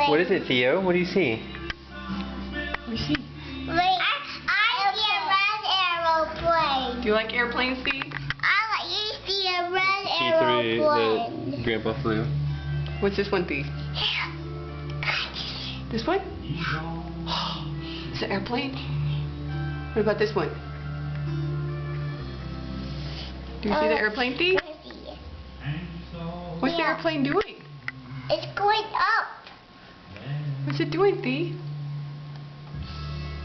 airplane. What is it, Theo? What do you see? What do you see? Wait, I see a red aeroplane. Do you like airplanes, Steve? You see a red C3 aeroplane. that Grandpa flew. What's this one, Steve? This one? Is it an airplane? What about this one? Do you see the airplane, Steve? What's the airplane doing? It's going up. What's it doing, Steve?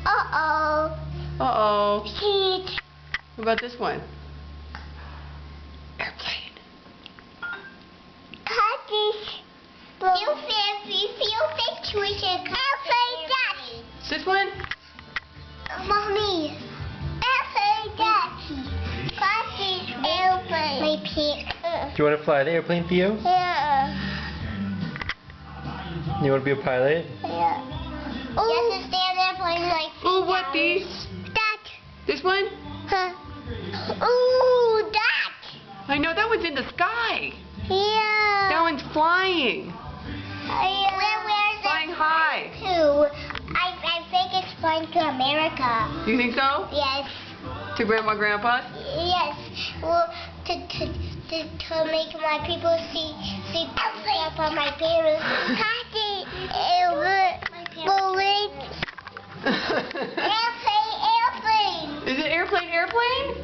Uh-oh. Uh-oh. Shit. What about this one? Airplane. Cut this. Feel situation. Airplane daddy. Is this one? Mommy. Airplane daddy. Cut this airplane. My pig. Do you want to fly the airplane, Theo? Yeah. You want to be a pilot? Yeah. Oh. You have to stand there playing like. Oh, what, Steve? That. This one? Huh. Ooh, that. I know, that one's in the sky. Yeah. That one's flying. Where's Flying it high. to? I think it's flying to America. You think so? Yes. To Grandma, Grandpa? Yes. Well, to make my people see Grandpa, my parents. Airplane. Is it airplane?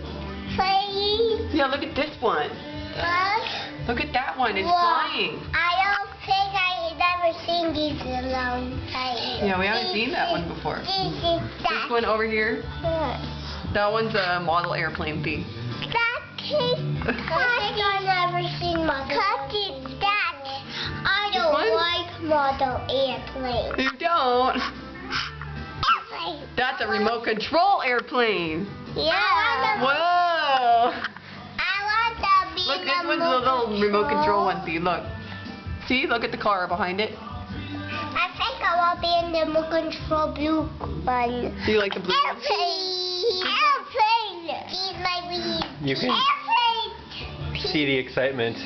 Plane. Yeah, look at this one. What? Look at that one, it's Well, flying. I don't think I've never seen these in a long time. Yeah, we haven't seen that one before. This is This that. one over here, that one's a model airplane, Steve. That case. I think I've never seen model. Cut it, that. I This don't one? like model airplane. You don't. Airplane. That's a remote control airplane. Yeah. Whoa. I want to be Look, the this one's a little remote control one, Steve. Look. See, look at the car behind it. I think I want to be in the remote control blue one. Do you like the blue one? Airplane. Airplane. He's my lead. You can Airplane. see the excitement.